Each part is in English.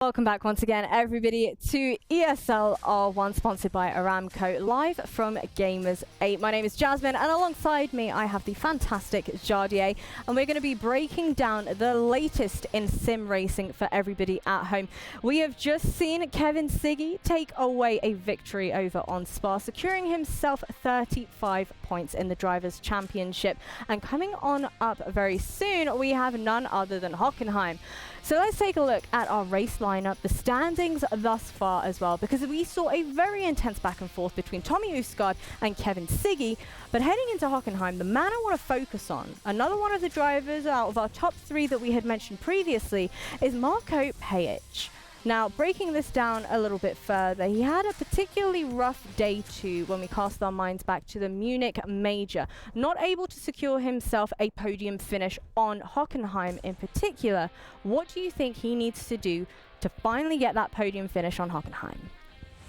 Welcome back once again, everybody, to ESL R1, sponsored by Aramco, live from Gamers8. My name is Jasmine, and alongside me, I have the fantastic Jardier, and we're going to be breaking down the latest in sim racing for everybody at home. We have just seen Kevin Siggy take away a victory over on Spa, securing himself 35 points in the Drivers' Championship. And coming on up very soon, we have none other than Hockenheim. So let's take a look at our race lineup, the standings thus far as well, because we saw a very intense back and forth between Tommy Usgaard and Kevin Siggy. But heading into Hockenheim, the man I want to focus on, another one of the drivers out of our top three that we had mentioned previously, is Marco Pajic. Now, breaking this down a little bit further, he had a particularly rough day two when we cast our minds back to the Munich Major, not able to secure himself a podium finish on Hockenheim in particular. What do you think he needs to do to finally get that podium finish on Hockenheim?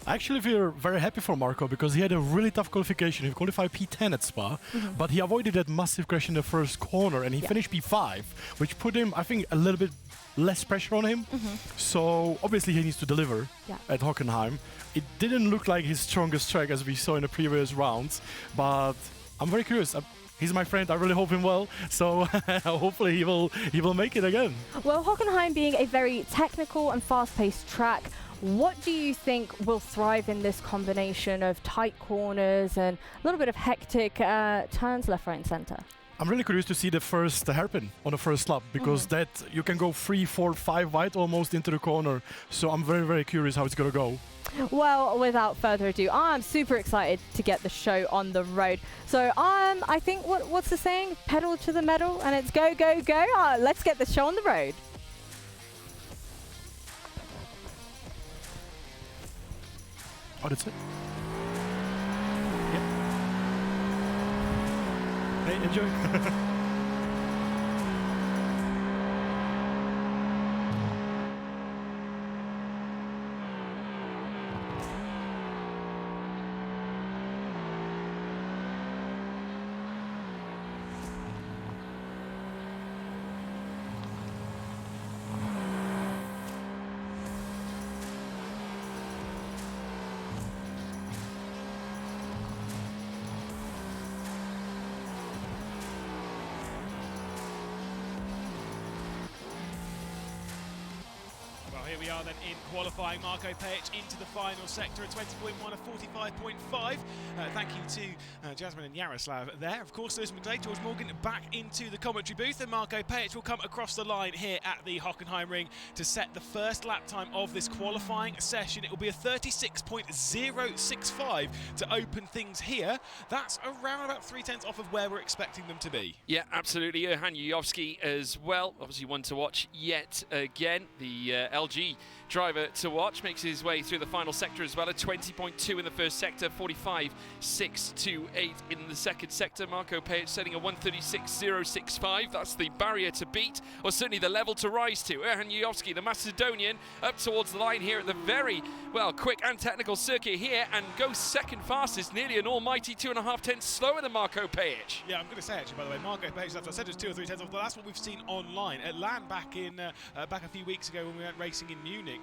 Actually, we're very happy for Marco because he had a really tough qualification. He qualified P10 at Spa, but he avoided that massive crash in the first corner and he finished P5, which put him, I think, a little bit less pressure on him. So obviously he needs to deliver at Hockenheim. It didn't look like his strongest track as we saw in the previous rounds, but I'm very curious. He's my friend, I really hope him well, so hopefully he will make it again. Well, Hockenheim being a very technical and fast-paced track, what do you think will thrive in this combination of tight corners and a little bit of hectic turns left, right and center? I'm really curious to see the first hairpin on the first lap, because that you can go 3, 4, 5 wide almost into the corner. So I'm very, very curious how it's going to go. Well, without further ado, I'm super excited to get the show on the road. So I think, what's the saying? Pedal to the metal, and it's go, go, go. Let's get the show on the road. Oh, that's it? Yep. Hey, enjoy. Here we are then in qualifying. Marco Pajic into the final sector at 20.1 of 45.5. Thank you to Jasmine and Yaroslav there. Of course, Lewis McGlade, George Morgan back into the commentary booth, and Marco Pajic will come across the line here at the Hockenheim ring to set the first lap time of this qualifying session. It will be a 36.065 to open things here. That's around about 3/10 off of where we're expecting them to be. Yeah, absolutely. Johan Jujovski as well. Obviously one to watch yet again. The LG driver to watch makes his way through the final sector as well at 20.2 in the first sector, 45.628 in the second sector. Marco Pajic setting a 136.065. That's the barrier to beat, or certainly the level to rise to. Johan Jujovski, the Macedonian, up towards the line here at the very, well, quick and technical circuit here, and goes second fastest, nearly an almighty 2.5 tenths slower than Marco Pajic. Yeah, I'm going to say actually, by the way, Marco Pajic, as I said, it was 2 or 3 tenths off. That's what we've seen online. At LAN back a few weeks ago when we went racing in Munich,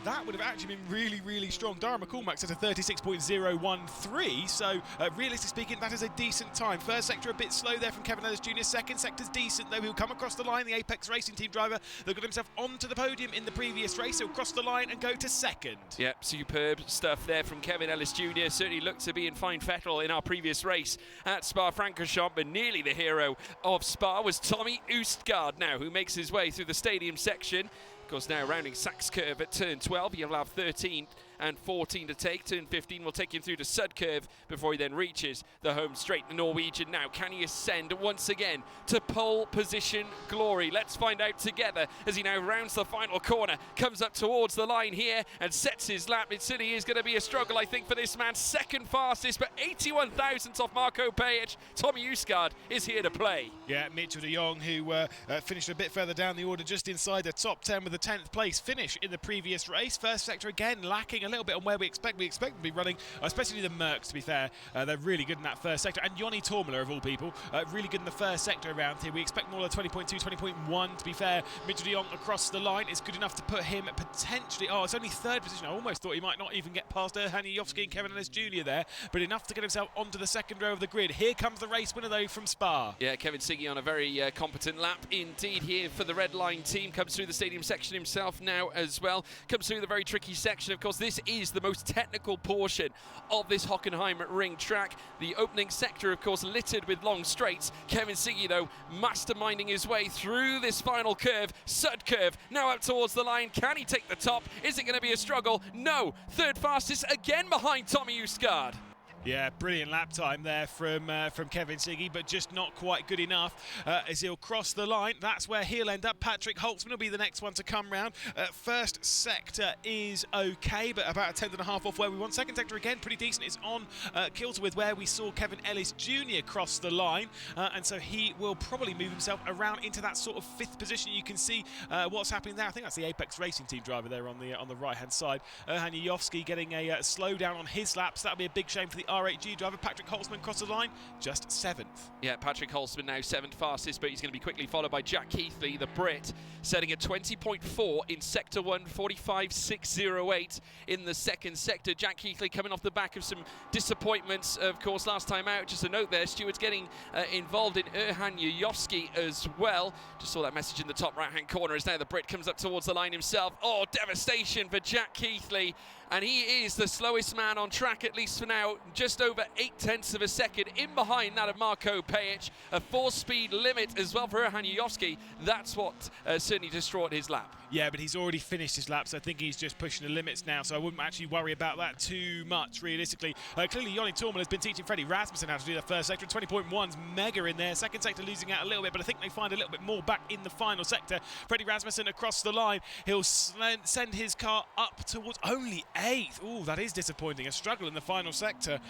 that would have actually been really, really strong. Dara McCormack at a 36.013, so realistically speaking, that is a decent time. First sector a bit slow there from Kevin Ellis Jr. Second sector's decent, though. He'll come across the line, the Apex Racing Team driver that got himself onto the podium in the previous race. He'll cross the line and go to second. Yep, superb stuff there from Kevin Ellis Jr. Certainly looked to be in fine fettle in our previous race at Spa-Francorchamps, but nearly the hero of Spa was Tommy Usgaard now, who makes his way through the stadium section. Of course, now rounding Sachs curve at turn 12, he'll have 13 and 14 to take. Turn 15 will take him through to Sud curve before he then reaches the home straight. The Norwegian now, can he ascend once again to pole position glory? Let's find out together as he now rounds the final corner, comes up towards the line here and sets his lap. It certainly is going to be a struggle, I think, for this man. Second fastest, but 81 thousandths off Marco Pajic. Tommy Usgaard is here to play. Yeah, Mitchell de Jong, who finished a bit further down the order, just inside the top 10 with a 10th place finish in the previous race. First sector again lacking a little bit on where we expect them to be running, especially the Mercs, to be fair. They're really good in that first sector. And Yoni Tormula, of all people, really good in the first sector around here. We expect more like 20.2, 20.1, to be fair. Mitchell de Jong across the line is good enough to put him potentially... Oh, it's only third position. I almost thought he might not even get past Erhan Yovsky and Kevin Ellis Jr. there, but enough to get himself onto the second row of the grid. Here comes the race winner, though, from Spa. Yeah, Kevin Siggy on a very competent lap indeed here for the Red Line team. Comes through the stadium section himself now as well. Comes through the very tricky section. Of course, this is the most technical portion of this Hockenheim ring track. The opening sector, of course, littered with long straights. Kevin Siggy, though, masterminding his way through this final curve. Sud curve, now up towards the line. Can he take the top? Is it going to be a struggle? No. Third fastest again behind Tommy Usgaard. Yeah, brilliant lap time there from Kevin Siggy, but just not quite good enough as he'll cross the line. That's where he'll end up. Patrick Holtzman will be the next one to come round. First sector is okay, but about a tenth and a half off where we want. Second sector, again, pretty decent. It's on kilter with where we saw Kevin Ellis Jr. cross the line, and so he will probably move himself around into that sort of fifth position. You can see what's happening there. I think that's the Apex Racing Team driver there on the right-hand side. Erhan Yovsky getting a slowdown on his laps. That'll be a big shame for the R8G driver. Patrick Holtzman crossed the line, just 7th. Yeah, Patrick Holtzman now 7th fastest, but he's going to be quickly followed by Jack Keithley, the Brit, setting a 20.4 in Sector 1, 45.608 in the second sector. Jack Keithley coming off the back of some disappointments, of course, last time out. Just a note there, Stewart's getting involved in Erhan Yovsky as well. Just saw that message in the top right-hand corner as now the Brit comes up towards the line himself. Oh, devastation for Jack Keithley. And he is the slowest man on track, at least for now, just over 0.8 of a second in behind that of Marko Pejic. A 4-speed limit as well for Erhan Yovsky. That's what certainly destroyed his lap. Yeah, but he's already finished his lap, so I think he's just pushing the limits now, so I wouldn't actually worry about that too much, realistically. Clearly, Yoni Tormel has been teaching Freddie Rasmussen how to do the first sector. 20.1's mega in there. Second sector losing out a little bit, but I think they find a little bit more back in the final sector. Freddie Rasmussen across the line. He'll send his car up towards only 8th. Ooh, that is disappointing. A struggle in the final sector.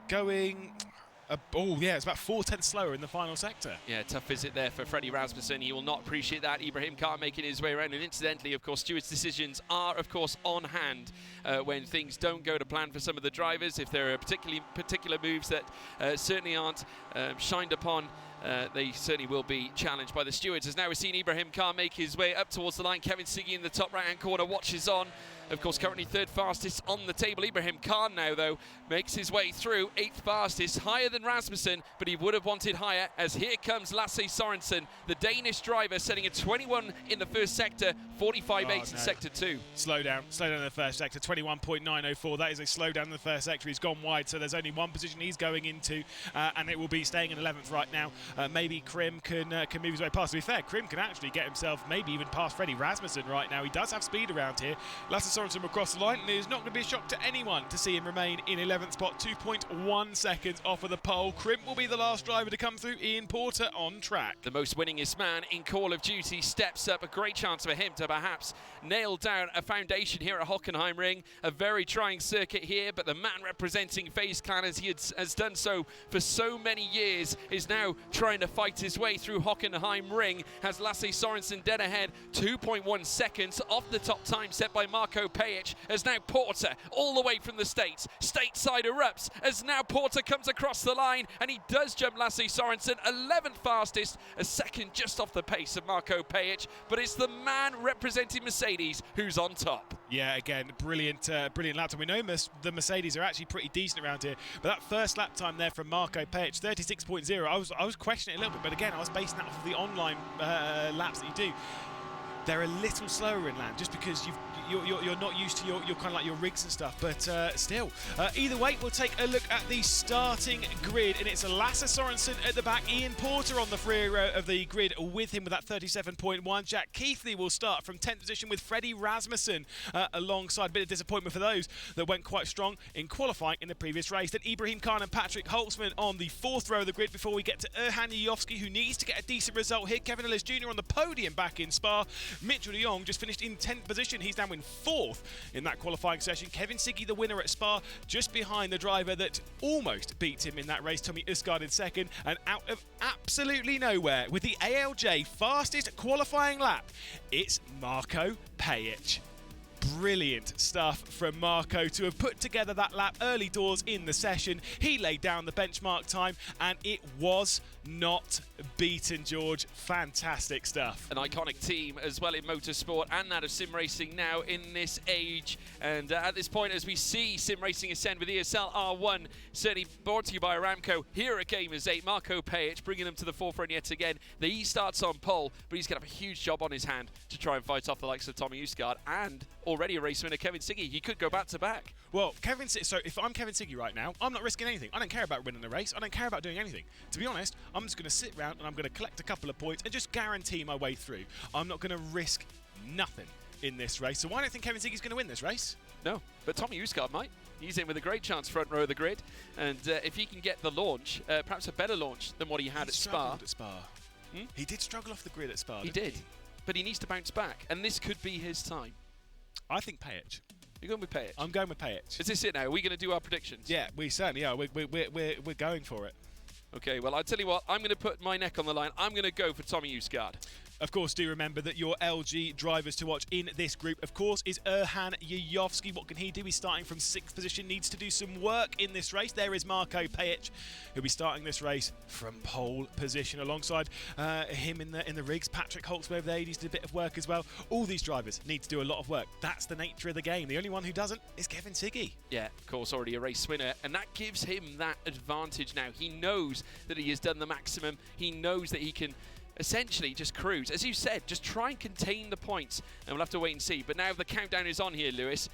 Going... oh, yeah, it's about 4/10 slower in the final sector. Yeah, tough visit there for Freddie Rasmussen. He will not appreciate that. Ibrahim Khan making his way around. And incidentally, of course, Stewart's decisions are, of course, on hand when things don't go to plan for some of the drivers. If there are particular moves that certainly aren't shined upon, they certainly will be challenged by the stewards. As now we're seeing Ibrahim Khan make his way up towards the line. Kevin Siggy in the top right-hand corner watches on. Of course, currently third fastest on the table. Ibrahim Khan now, though, makes his way through 8th fastest, higher than Rasmussen, but he would have wanted higher, as here comes Lasse Sorensen, the Danish driver, setting a 21 in the first sector, 45.8 in sector 2. Slow down in the first sector, 21.904. That is a slowdown in the first sector. He's gone wide, so there's only one position he's going into, and it will be staying in 11th right now. Maybe Krim can move his way past. To be fair, Krim can actually get himself maybe even past Freddie Rasmussen right now. He does have speed around here. Lasse Sorensen across the line, and it is not going to be a shock to anyone to see him remain in 11th spot, 2.1 seconds off of the pole. Krim will be the last driver to come through. Ian Porter on track. The most winningest man in Call of Duty steps up. A great chance for him to perhaps nail down a foundation here at Hockenheim Ring. A very trying circuit here, but the man representing FaZe Clan, as he has done so for so many years, is now trying to fight his way through Hockenheim Ring. Has Lasse Sorensen dead ahead, 2.1 seconds off the top time set by Marko Pejic. As now Porter, all the way from the States, stateside erupts, as now Porter comes across the line, and he does jump Lasse Sorensen, 11th fastest, a second just off the pace of Marko Pejic, but it's the man representing Mercedes who's on top. Yeah, again, brilliant lap time. We know the Mercedes are actually pretty decent around here, but that first lap time there from Marko Pejic, 36.0, I was questioning it a little bit, but again, I was basing that off of the online laps that you do. They're a little slower inland, just because you're not used to your kind of like your rigs and stuff, but still. Either way, we'll take a look at the starting grid, and it's Lasse Sorensen at the back, Ian Porter on the free row of the grid with him with that 37.1. Jack Keithley will start from 10th position with Freddie Rasmussen alongside. A bit of disappointment for those that went quite strong in qualifying in the previous race. Then Ibrahim Khan and Patrick Holtzman on the 4th row of the grid before we get to Erhan Yovsky, who needs to get a decent result here. Kevin Ellis Jr. on the podium back in Spa. Mitchell de Jong just finished in 10th position. He's now in 4th in that qualifying session. Kevin Siggy, the winner at Spa, just behind the driver that almost beat him in that race, Tommy Usgaard, in 2nd. And out of absolutely nowhere, with the ALJ fastest qualifying lap, it's Marko Pejic. Brilliant stuff from Marco to have put together that lap early doors in the session. He laid down the benchmark time and it was not beaten, George. Fantastic stuff. An iconic team as well in motorsport and that of sim racing now in this age. And at this point, as we see sim racing ascend with ESL R1, certainly brought to you by Aramco here at Gamers8, Marco Pajic bringing them to the forefront yet again. He starts on pole, but he's going to have a huge job on his hand to try and fight off the likes of Tommy Usgaard and already a race winner Kevin Siggy. He could go back to back. Well, so if I'm Kevin Siggy right now, I'm not risking anything. I don't care about winning the race. I don't care about doing anything. To be honest, I'm just going to sit around and I'm going to collect a couple of points and just guarantee my way through. I'm not going to risk nothing in this race. So why don't you think Kevin Siggy's going to win this race? No, but Tommy Usgaard might. He's in with a great chance front row of the grid. And if he can get the launch, perhaps a better launch than what he had at Spa. He did struggle off the grid at Spa. He did. But he needs to bounce back. And this could be his time. I think Pajic. You're going with Pajic? I'm going with Pajic. Is this it now? Are we going to do our predictions? Yeah, we certainly are. We're going for it. Okay, well, I'll tell you what. I'm going to put my neck on the line. I'm going to go for Tommy Usgaard. Of course, do remember that your LG drivers to watch in this group, of course, is Erhan Yayovsky. What can he do? He's starting from 6th position, needs to do some work in this race. There is Marco Pajic, who'll be starting this race from pole position alongside him in the rigs. Patrick Holtzman over there, he needs to do a bit of work as well. All these drivers need to do a lot of work. That's the nature of the game. The only one who doesn't is Kevin Siggy. Yeah, of course, already a race winner, and that gives him that advantage now. He knows that he has done the maximum. He knows that he can essentially just cruise. As you said, just try and contain the points, and we'll have to wait and see. But now the countdown is on here, Lewis.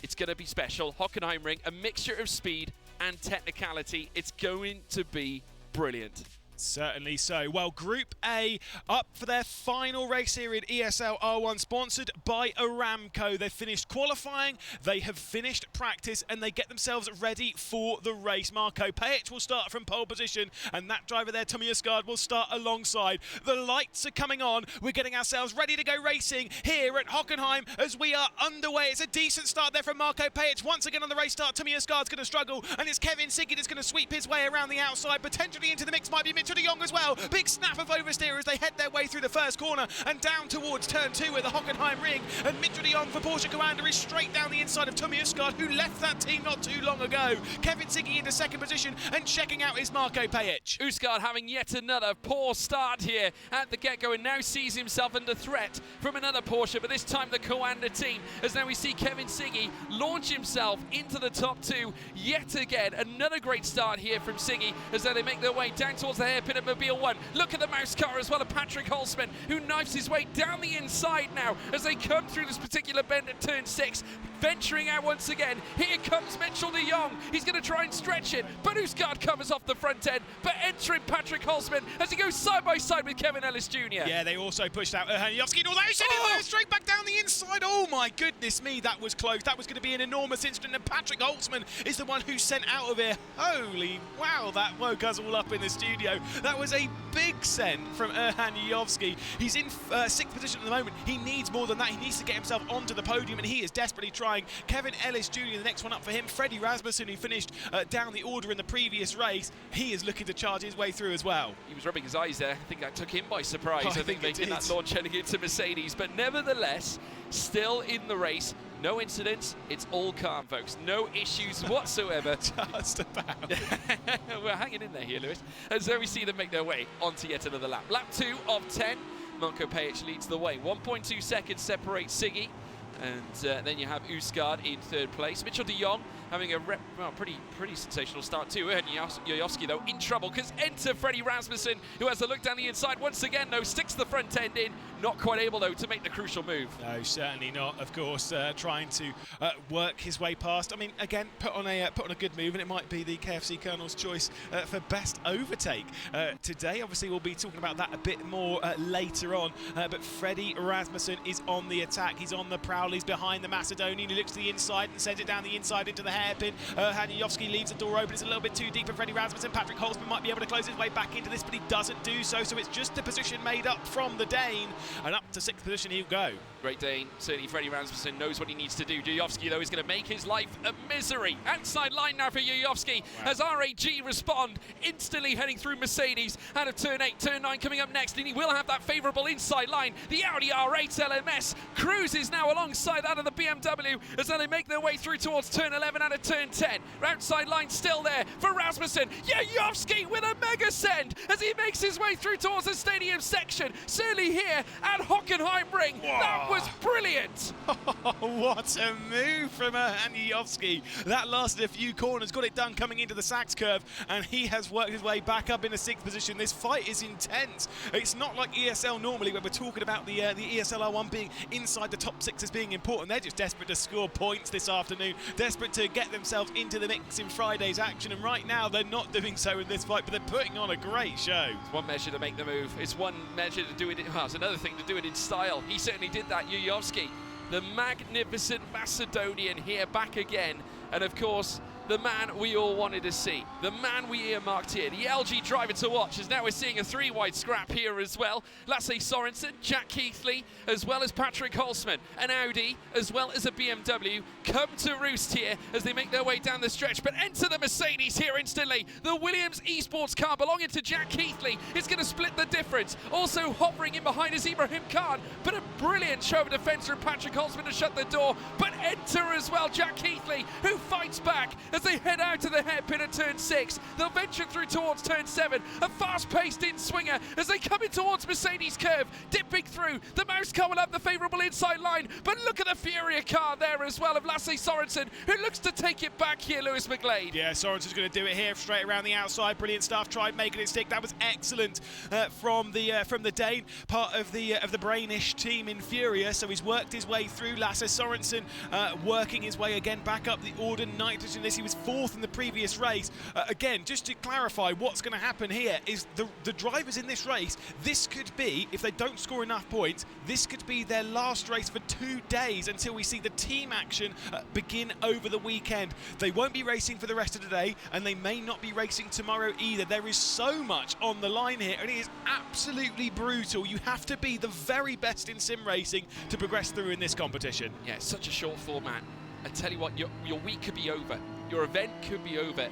It's going to be special. Hockenheim Ring, a mixture of speed and technicality. It's going to be brilliant. Certainly so. Well, Group A up for their final race here in ESL R1, sponsored by Aramco. They've finished qualifying, they have finished practice, and they get themselves ready for the race. Marco Pajic will start from pole position, and that driver there, Tommy Usgaard, will start alongside. The lights are coming on. We're getting ourselves ready to go racing here at Hockenheim as we are underway. It's a decent start there from Marco Pajic. Once again on the race start, Tommy Usgaard's going to struggle, and it's Kevin Siggy that's going to sweep his way around the outside, potentially into the mix. Might be Mitchell de Jong as well. Big snap of oversteer as they head their way through the first corner and down towards turn 2 with the Hockenheim Ring. And Mitchell de Jong for Porsche Commander is straight down the inside of Tommy Usgaard, who left that team not too long ago. Kevin Siggy into 2nd position, and checking out is Marco Pajic. Usgaard having yet another poor start here at the get-go, and now sees himself under threat from another Porsche, but this time the Commander team, as now we see Kevin Siggy launch himself into the top 2 yet again. Another great start here from Siggy as they make their way down towards the hairpin at Mobile 1. Look at the mouse car as well of Patrick Holtzman, who knifes his way down the inside now as they come through this particular bend at turn 6. Venturing out once again. Here comes Mitchell de Jong. He's going to try and stretch it, but Usgaard covers off the front end. But entering Patrick Holtzman as he goes side by side with Kevin Ellis Jr. Yeah, they also pushed out Erhan Yayovsky, although he sent it straight back down the inside. Oh my goodness me, that was close. That was going to be an enormous incident, and Patrick Holtzman is the one who's sent out of here. Holy wow, that woke us all up in the studio. That was a big send from Erhan Yayovsky. He's in 6th position at the moment. He needs more than that. He needs to get himself onto the podium, and he is desperately trying. Kevin Ellis Jr., the next one up for him. Freddie Rasmussen, who finished down the order in the previous race, he is looking to charge his way through as well. He was rubbing his eyes there. I think that took him by surprise. I think making that launch heading into Mercedes. But nevertheless, still in the race. No incidents. It's all calm, folks. No issues whatsoever. Just about. We're hanging in there here, Lewis. And so we see them make their way onto yet another lap. Lap 2 of 10. Marco Pajic leads the way. 1.2 seconds separates Siggy. And then you have Usgaard in 3rd place. Mitchell de Jong having a pretty sensational start too. And Yayovsky, though, in trouble because enter Freddie Rasmussen, who has a look down the inside once again, though, sticks the front end in. Not quite able, though, to make the crucial move. No, certainly not. Of course, trying to work his way past. I mean, again, put on a good move, and it might be the KFC Colonel's choice for best overtake today. Obviously, we'll be talking about that a bit more later on. But Freddie Rasmussen is on the attack. He's on the prowl. He's behind the Macedonian. He looks to the inside and sends it down the inside into the hairpin. Yayovsky leaves the door open. It's a little bit too deep for Freddie Rasmussen. Patrick Holtzman might be able to close his way back into this, but he doesn't do so. So it's just a position made up from the Dane, and up to 6th position he'll go. Great Dane, certainly Freddie Rasmussen knows what he needs to do. Yuyovski, though, is going to make his life a misery. Outside line now for Yuyovski as RAG respond, instantly heading through Mercedes out of turn 8, turn 9 coming up next, and he will have that favourable inside line. The Audi R8 LMS cruises now alongside that of the BMW as they make their way through towards turn 11 out of turn 10. Outside line still there for Rasmussen. Yuyovski with a mega send as he makes his way through towards the stadium section. Certainly here at Hockenheim Ring. Whoa. That was brilliant. What a move from Yuyovski. That lasted a few corners, got it done coming into the Sachs curve, and he has worked his way back up in the 6th position. This fight is intense. It's not like ESL normally, where we're talking about the ESL R1 being inside the top 6 as being important. They're just desperate to score points this afternoon, desperate to get themselves into the mix in Friday's action, and right now they're not doing so in this fight, but they're putting on a great show. It's one measure to make the move. It's one measure to do it. Well, it's another thing to do it in style. He certainly did that, Yuyovski. The magnificent Macedonian here back again, and of course the man we all wanted to see, the man we earmarked here, the LG driver to watch, as now we're seeing a 3-wide scrap here as well. Lasse Sorensen, Jack Keithley, as well as Patrick Holzman, an Audi, as well as a BMW, come to roost here as they make their way down the stretch, but enter the Mercedes here instantly. The Williams Esports car belonging to Jack Keithley is going to split the difference. Also hovering in behind is Ibrahim Khan, but a brilliant show of defence from Patrick Holzman to shut the door, but enter as well Jack Keithley, who fights back as they head out to the hairpin at turn 6. They'll venture through towards turn 7. A fast-paced in-swinger as they come in towards Mercedes curve, dipping through. The mouse car will have the favourable inside line, but look at the Furia car there as well of Lasse Sorensen, who looks to take it back here, Lewis McGlade. Yeah, Sorensen's going to do it here, straight around the outside. Brilliant stuff. Tried making it stick. That was excellent from the Dane, part of the Brainish team in Furia. So he's worked his way through. Lasse Sorensen working his way again back up the order. Nitrogen. He was 4th in the previous race. Again, just to clarify, what's going to happen here is the drivers in this race, this could be, if they don't score enough points, this could be their last race for 2 days until we see the team action begin over the weekend. They won't be racing for the rest of the day, and they may not be racing tomorrow either. There is so much on the line here, and it is absolutely brutal. You have to be the very best in sim racing to progress through in this competition. Yeah, it's such a short format. I tell you what, your week could be over. Your event could be over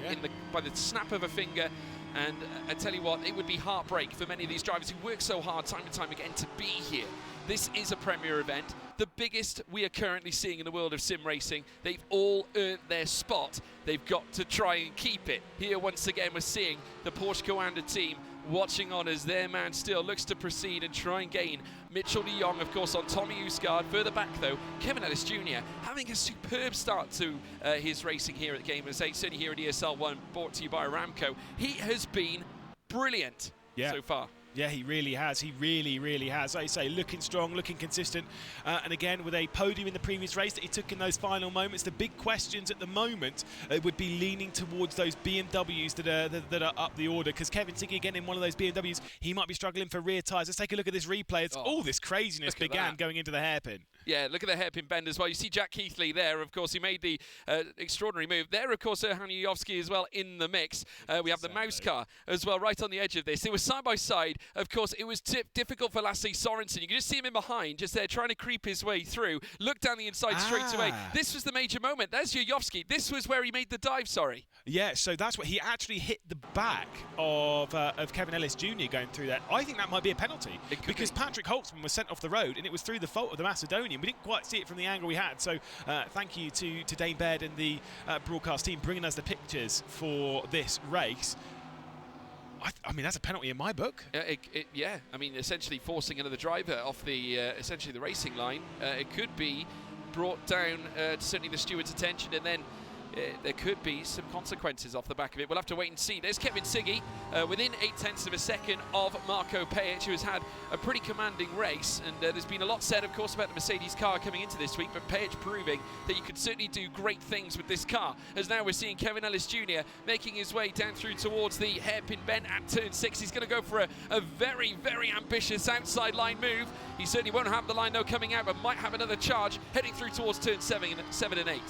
by the snap of a finger, and I tell you what, it would be heartbreak for many of these drivers who work so hard time and time again to be here. This is a premier event, the biggest we are currently seeing in the world of sim racing. They've all earned their spot. They've got to try and keep it. Here once again we're seeing the Porsche Coanda team watching on as their man still looks to proceed and try and gain. Mitchell de Jong, of course, on Tommy Usgaard. Further back, though, Kevin Ellis Jr. having a superb start to his racing here at Gamers8, certainly here at ESL 1, brought to you by Aramco. He has been brilliant so far. Yeah, he really has. He really, really has. Like you say, looking strong, looking consistent. And again, with a podium in the previous race that he took in those final moments, the big questions at the moment would be leaning towards those BMWs that are up the order. Because Kevin Siggy, again, in one of those BMWs, he might be struggling for rear tyres. Let's take a look at this replay. It's all this craziness began going into the hairpin. Yeah, look at the hairpin bend as well. You see Jack Keithley there, of course, he made the extraordinary move. There, of course, Erhan Yuyovski as well in the mix. We have the mouse car as well right on the edge of this. It was side by side. Of course, it was difficult for Lasse Sorensen. You can just see him in behind, just there trying to creep his way through. Look down the inside straight away. This was the major moment. There's Yuyovski. This was where he made the dive, sorry. Yeah, so that's what he actually hit the back of Kevin Ellis Jr. going through that. I think that might be a penalty because Patrick Holtzman was sent off the road and it was through the fault of the Macedonian. We didn't quite see it from the angle we had. So thank you to Dane Baird and the broadcast team bringing us the pictures for this race. I mean, that's a penalty in my book. Yeah, I mean, essentially forcing another driver off the essentially the racing line. It could be brought down to certainly the steward's attention, and then there could be some consequences off the back of it. We'll have to wait and see. There's Kevin Siggy within 0.8 of a second of Marco Pejic, who has had a pretty commanding race. And there's been a lot said, of course, about the Mercedes car coming into this week, but Pejic proving that you could certainly do great things with this car. As now we're seeing Kevin Ellis Jr. making his way down through towards the hairpin bend at turn 6. He's going to go for a very, very ambitious outside line move. He certainly won't have the line, though, coming out, but might have another charge heading through towards turn 7 and 8.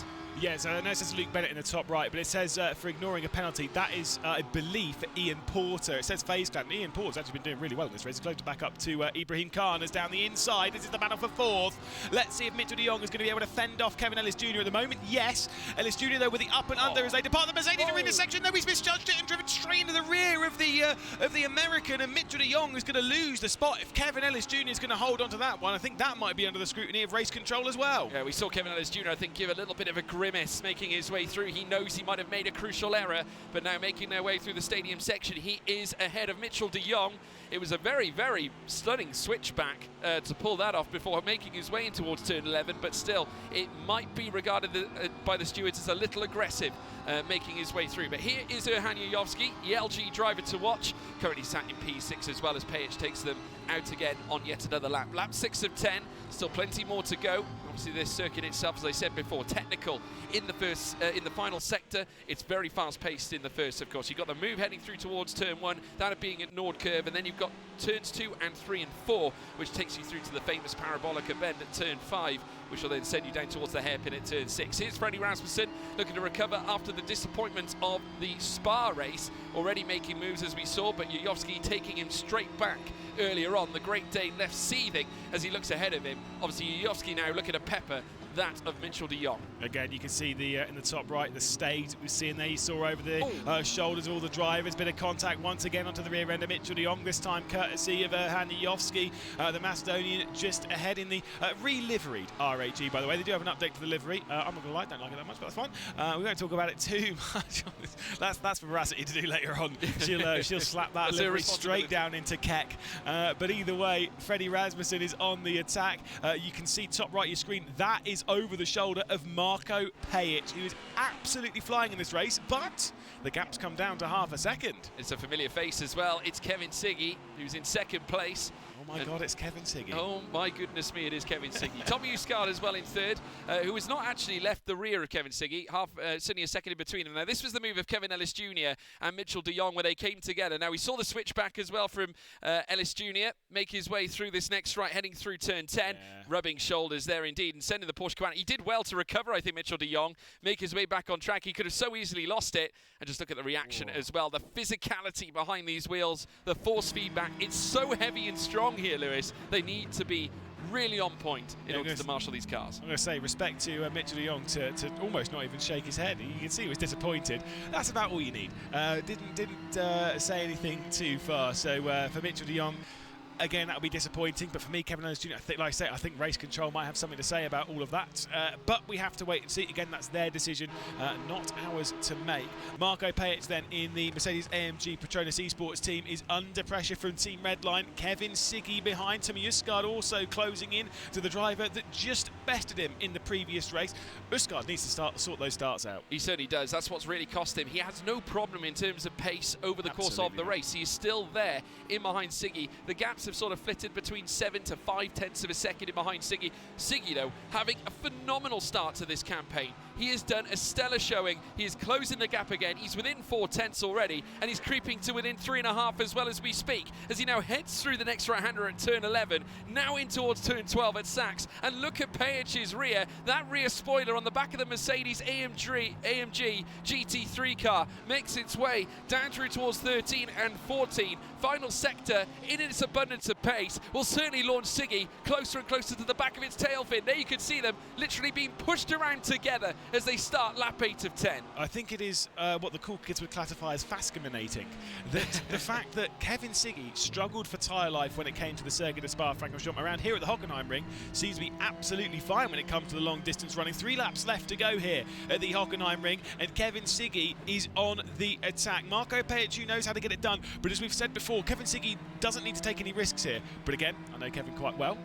Yeah, so I know it says Luke Bennett in the top right, but it says for ignoring a penalty, that is, I believe, for Ian Porter. It says FaZe Clan. Ian Porter's actually been doing really well in this race. He's close to back up to Ibrahim Khan as down the inside. This is the battle for fourth. Let's see if Mitchell de Jong is going to be able to fend off Kevin Ellis Jr. at the moment. Yes, Ellis Jr. though with the up and under as they depart the Mercedes arena section. No, he's misjudged it and driven straight into the rear of the American, and Mitchell de Jong is going to lose the spot if Kevin Ellis Jr. is going to hold on to that one. I think that might be under the scrutiny of race control as well. Yeah, we saw Kevin Ellis Jr. I think give a little bit of a grimace making his way through. He knows he might have made a crucial error, but now making their way through the stadium section, he is ahead of Mitchell de Jong. It was a very, very stunning switchback to pull that off before making his way in towards turn 11, but still, it might be regarded by the stewards as a little aggressive making his way through. But here is Erhan Yuyovski, LG driver to watch, currently sat in P6 as well as Page takes them out again on yet another lap. Lap 6 of 10, still plenty more to go. Obviously this circuit itself, as I said before, technical in the first, in the final sector. It's very fast paced in the first, of course. You've got the move heading through towards turn 1, that being ignored curve, and then you've got turns 2 and 3 and 4, which takes you through to the famous Parabolica bend at turn 5, which will then send you down towards the hairpin at turn 6. Here's Freddie Rasmussen looking to recover after the disappointment of the Spa race, already making moves as we saw, but Yuyovski taking him straight back earlier on. The Great Dane left seething as he looks ahead of him. Obviously Yuyovski now looking to pepper that of Mitchell de Jong. Again, you can see the in the top right, the stage that we're seeing there. You saw over the shoulders of all the drivers. Bit of contact once again onto the rear end of Mitchell de Jong, this time courtesy of Erhan Yuyovski, the Macedonian, just ahead in the re-liveried RAG, by the way. They do have an update to the livery. I'm not going to lie, don't like it that much, but that's fine. We won't talk about it too much. That's for Veracity to do later on. She'll slap that livery straight down into Keck. But either way, Freddie Rasmussen is on the attack. You can see top right of your screen, that is over the shoulder of Marco Pajic, who is absolutely flying in this race, but the gap's come down to half a second. It's a familiar face as well. It's Kevin Siggy, who's in second place. Oh my God, it's Kevin Siggy. Oh my goodness me, it is Kevin Siggy. Tommy Uscard as well in third, who has not actually left the rear of Kevin Siggy, certainly a second in between them. Now this was the move of Kevin Ellis Jr. and Mitchell de Jong where they came together. Now we saw the switchback as well from Ellis Jr. make his way through this next right, heading through turn 10, rubbing shoulders there indeed and sending the Porsche Cayenne. He did well to recover, I think, Mitchell de Jong, make his way back on track. He could have so easily lost it, and just look at the reaction as well. The physicality behind these wheels, the force feedback, it's so heavy and strong here, Lewis. They need to be really on point in order to marshal these cars. I'm going to say respect to Mitchell de Jong to almost not even shake his head. You can see he was disappointed. That's about all you need. Didn't say anything too far. So for Mitchell de Jong, again, that'll be disappointing, but for me, Kevin Ellis Jr., like I say, I think race control might have something to say about all of that, but we have to wait and see. Again, that's their decision, not ours to make. Marco Pajic then in the Mercedes-AMG Petronas Esports team is under pressure from Team Redline. Kevin Siggy behind. Tommy Uscard also closing in to the driver that just bested him in the previous race. Uscard needs to sort those starts out. He certainly does. That's what's really cost him. He has no problem in terms of pace over the course of the race. He is still there in behind Siggy. The gaps have sort of flitted between 7 to 5/10 of a second in behind Siggy. Siggy, though, having a phenomenal start to this campaign. He has done a stellar showing. He is closing the gap again. He's within 4/10 already, and he's creeping to within 3.5 as well as we speak, as he now heads through the next right-hander at turn 11, now in towards turn 12 at Sachs. And look at Pajic's rear. That rear spoiler on the back of the Mercedes AMG GT3 car makes its way down through towards 13 and 14. Final sector, in its abundance of pace, will certainly launch Siggy closer and closer to the back of its tail fin. There you can see them literally being pushed around together as they start lap 8 of 10. I think it is what the cool kids would classify as fascinating. That the fact that Kevin Siggy struggled for tyre life when it came to the circuit of Spa-Francorchamps around here at the Hockenheim ring seems to be absolutely fine when it comes to the long distance running. 3 laps left to go here at the Hockenheim ring, and Kevin Siggy is on the attack. Marco Pajic, who knows how to get it done, but as we've said before, Kevin Siggy doesn't need to take any risks here. But again, I know Kevin quite well.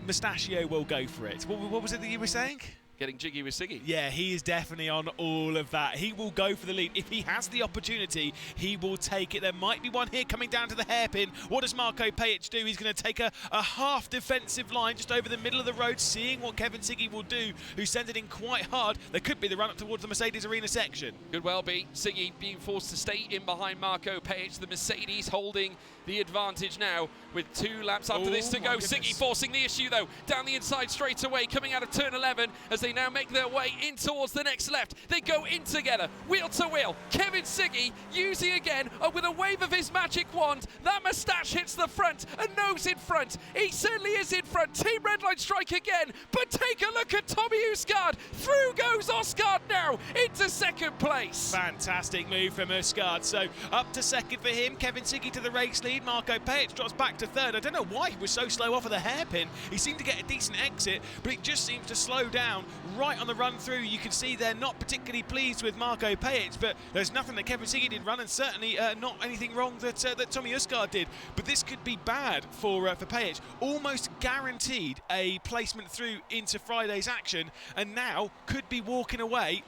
Mustachio will go for it. What was it that you were saying? Getting jiggy with Siggy. Yeah, he is definitely on all of that. He will go for the lead. If he has the opportunity, he will take it. There might be one here coming down to the hairpin. What does Marco Pajic do? He's going to take a half defensive line just over the middle of the road, seeing what Kevin Siggy will do, who sends it in quite hard. There could be the run up towards the Mercedes arena section. Could well be. Siggy being forced to stay in behind Marco Pajic. The Mercedes holding the advantage now with 2 laps after this to go. Siggy forcing the issue though, down the inside straight away, coming out of turn 11 as they now make their way in towards the next left. They go in together, wheel to wheel. Kevin Siggy using again, with a wave of his magic wand, that moustache hits the front, and nose in front. He certainly is in front. Team Redline strike again, but take a look at Tommy Usgaard. Through goes Osgaard now into second place. Fantastic move from Usgaard. So up to second for him. Kevin Siggy to the race lead. Marco Pajic drops back to third. I don't know why he was so slow off of the hairpin. He seemed to get a decent exit, but it just seems to slow down right on the run through. You can see they're not particularly pleased with Marco Pajic, but there's nothing that Kevin Siggy did run, and certainly not anything wrong that Tommy Usgaard did. But this could be bad for Pajic. Almost guaranteed a placement through into Friday's action, and now could be walking away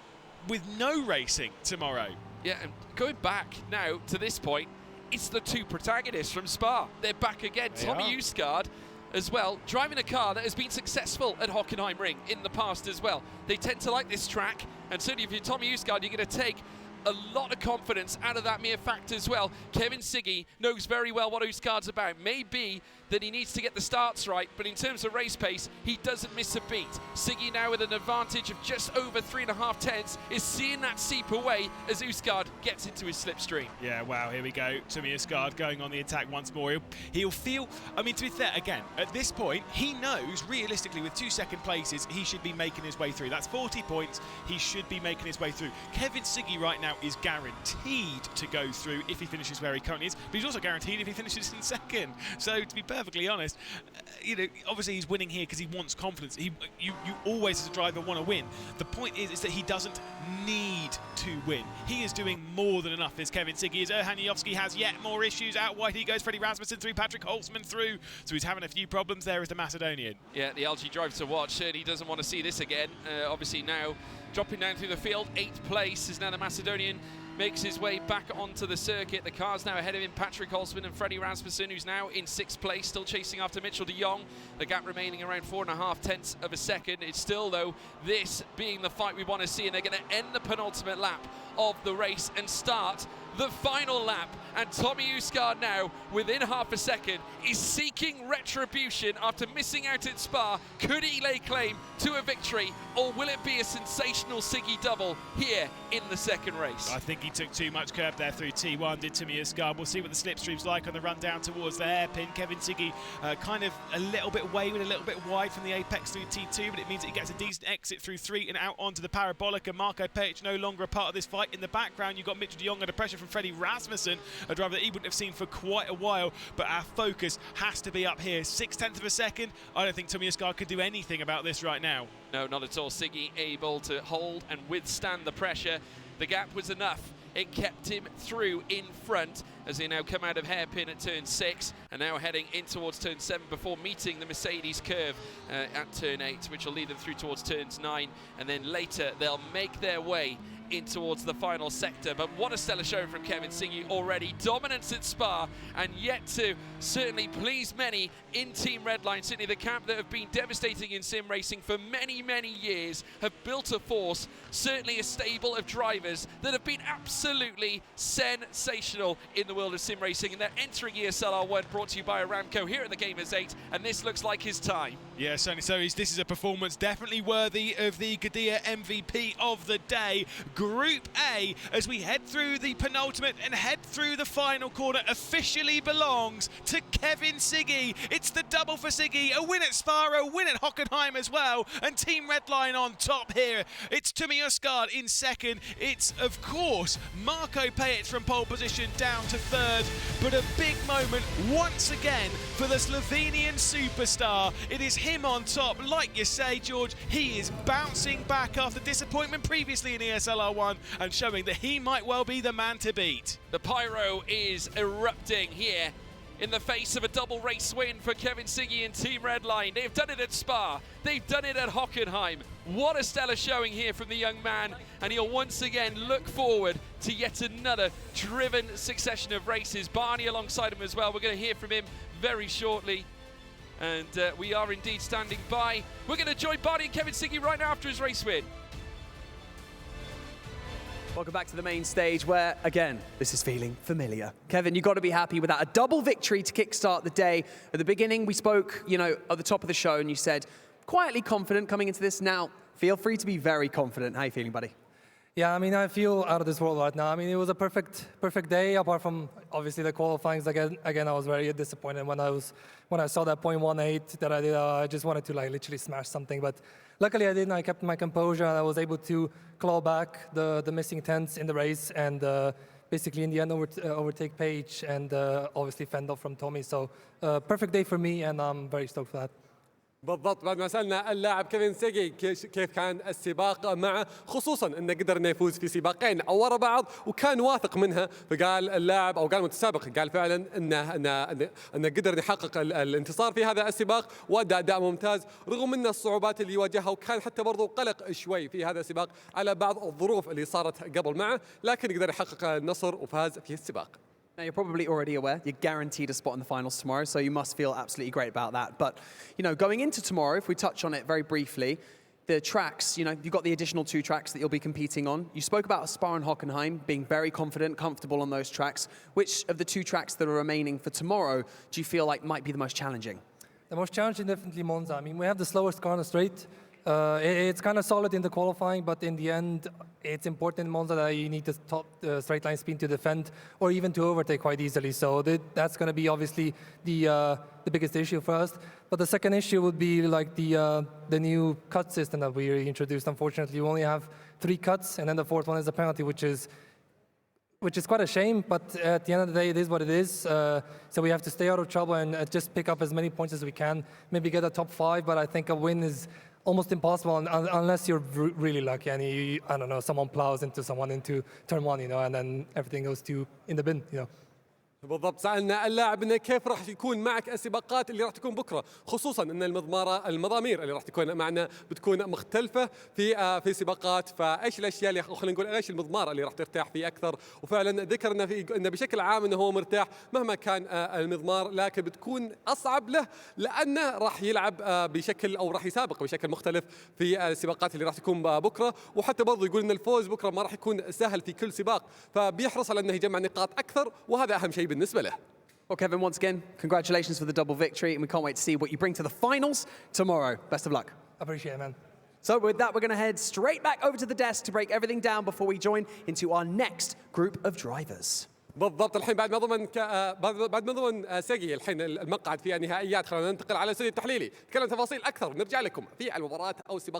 with no racing tomorrow. Yeah, and going back now to this point, it's the two protagonists from Spa. They're back again. Tommy Usgaard as well, driving a car that has been successful at Hockenheim Ring in the past as well. They tend to like this track, and certainly if you're Tommy Usgaard, you're going to take a lot of confidence out of that mere fact as well. Kevin Siggy knows very well what Usgaard's about. Maybe that he needs to get the starts right, but in terms of race pace, he doesn't miss a beat. Siggy now with an advantage of just over 3.5 tenths is seeing that seep away as Usgaard gets into his slipstream. Yeah, wow, here we go. Tommy Usgaard going on the attack once more. He'll feel, I mean, to be fair, again, at this point, he knows realistically with 2 second places, he should be making his way through. That's 40 points. He should be making his way through. Kevin Siggy right now is guaranteed to go through if he finishes where he currently is, but he's also guaranteed if he finishes in second. So to be perfectly honest, you know, obviously he's winning here because he wants confidence. You always as a driver want to win. The point is that he doesn't need to win. He is doing more than enough as Kevin Siggy. As Erhan Yovski has yet more issues. Out wide he goes, Freddie Rasmussen through, Patrick Holtzman through. So he's having a few problems there as the Macedonian. Yeah, the LG driver to watch. Certainly doesn't want to see this again. Obviously now dropping down through the field, 8th place is now the Macedonian. Makes his way back onto the circuit. The car's now ahead of him, Patrick Holtzman and Freddie Rasmussen, who's now in 6th place, still chasing after Mitchell de Jong. The gap remaining around 4.5 tenths of a second. It's still, though, this being the fight we want to see, and they're going to end the penultimate lap of the race and start the final lap. And Tommy Usgaard now, within half a second, is seeking retribution after missing out at Spa. Could he lay claim to a victory, or will it be a sensational Siggy double here in the second race? I think he took too much curb there through T1, did Tommy Usgaard. We'll see what the slipstream's like on the run down towards the hairpin. Kevin Siggy kind of a little bit wayward, a little bit wide from the apex through T2, but it means that he gets a decent exit through 3 and out onto the parabolic, and Marco Pajic no longer a part of this fight. In the background, you've got Mitchell de Jong under pressure from Freddie Rasmussen, a driver that he wouldn't have seen for quite a while, but our focus has to be up here. 0.6 of a second. I don't think Tommy Usgaard could do anything about this right now. No, not at all. Siggy able to hold and withstand the pressure. The gap was enough. It kept him through in front as they now come out of hairpin at turn 6 and now heading in towards turn 7 before meeting the Mercedes curve at turn 8, which will lead them through towards turns 9, and then later they'll make their way in towards the final sector. But what a stellar show from Kevin Siggy already. Dominance at Spa, and yet to certainly please many in Team Redline. Certainly the camp that have been devastating in sim racing for many, many years have built a force, certainly a stable of drivers that have been absolutely sensational in the world of sim racing, and they're entering ESL R1, brought to you by Aramco here at the Gamers8, and this looks like his time. Yeah, certainly so. This is a performance definitely worthy of the Gadia MVP of the day. Group A, as we head through the penultimate and head through the final quarter, officially belongs to Kevin Siggy. It's the double for Siggy, a win at Spa, a win at Hockenheim as well, and Team Redline on top here. It's Tommy Usgaard in second. It's, of course, Marco Pajic from pole position down to third, but a big moment once again for the Slovenian superstar. It is him on top. Like you say, George, he is bouncing back after disappointment previously in ESL R1 and showing that he might well be the man to beat. The pyro is erupting here in the face of a double race win for Kevin Siggy and Team Redline. They've done it at Spa, they've done it at Hockenheim. What a stellar showing here from the young man, and he'll once again look forward to yet another driven succession of races. Barney alongside him as well. We're going to hear from him very shortly, and we are indeed standing by. We're going to join Barney and Kevin Siggy right now after his race win. Welcome back to the main stage where, again, this is feeling familiar. Kevin, you've got to be happy with that. A double victory to kickstart the day. At the beginning, we spoke, at the top of the show, and you said, quietly confident coming into this. Now, Feel free to be very confident. How are you feeling, buddy? Yeah, I mean, I feel out of this world right now. I mean, it was a perfect day, apart from obviously the qualifyings. Again, I was very disappointed when I saw that 0.18 that I did. I just wanted to like literally smash something, but luckily I didn't. I kept my composure, and I was able to claw back the missing tenths in the race, and basically in the end overtake Paige, and obviously fend off from Tommy. So perfect day for me, and I'm very stoked for that. بالضبط. بعد ما سألنا اللاعب كيفن سيجي كيف كان السباق معه، خصوصا انه قدر انه يفوز في سباقين ورا بعض وكان واثق منها، فقال اللاعب او قال المتسابق قال فعلا انه قدر يحقق الانتصار في هذا السباق وادى اداء ممتاز رغم من الصعوبات اللي واجهها، وكان حتى برضو قلق شوي في هذا السباق على بعض الظروف اللي صارت قبل معه، لكن قدر يحقق النصر وفاز في السباق. Now, you're probably already aware you're guaranteed a spot in the finals tomorrow, so you must feel absolutely great about that. But, you know, going into tomorrow, if we touch on it very briefly, the tracks, you know, you've got the additional 2 tracks that you'll be competing on. You spoke about Spa and Hockenheim being very confident, comfortable on those tracks. Which of the 2 tracks that are remaining for tomorrow do you feel like might be the most challenging? The most challenging, definitely Monza. I mean, we have the slowest car on the straight. It's kind of solid in the qualifying, but in the end, it's important in Monza that you need the top straight line speed to defend or even to overtake quite easily. So that's going to be obviously the biggest issue for us. But the second issue would be like the new cut system that we introduced. Unfortunately, you only have 3 cuts, and then the 4th one is a penalty, which is quite a shame, but at the end of the day, it is what it is. So we have to stay out of trouble and just pick up as many points as we can, maybe get a top 5, but I think a win is almost impossible unless you're really lucky and I don't know, someone plows into someone into turn 1, you know, and then everything goes in the bin, you know. بالضبط. سألنا اللاعب انه كيف راح يكون معك السباقات اللي راح تكون بكره، خصوصا ان المضامير اللي راح تكون معنا بتكون مختلفه في سباقات، فايش الاشياء اللي خلينا نقول ايش المضمار اللي راح ترتاح فيه اكثر، وفعلا ذكر انه بشكل عام انه هو مرتاح مهما كان المضمار، لكن بتكون اصعب له لانه راح يلعب بشكل او راح يسابق بشكل مختلف في السباقات اللي راح تكون بكره، وحتى برضه يقول ان الفوز بكره ما راح يكون سهل في كل سباق، فبيحرص على انه يجمع نقاط اكثر، وهذا اهم شيء بالنسبه له. Well, Kevin, once again, congratulations for the double victory, and we can't wait to see what you bring to the finals tomorrow. Best of luck. Appreciate it, man. So with that, we're going to head straight back over to the desk to break everything down before we join into our next group of drivers. بالضبط. الحين بعد ما ضمن سيجي الحين المقعد في النهائيات، خلينا ننتقل على الاستوديو التحليلي، نتكلم تفاصيل اكثر، نرجع لكم في المباراه او السباق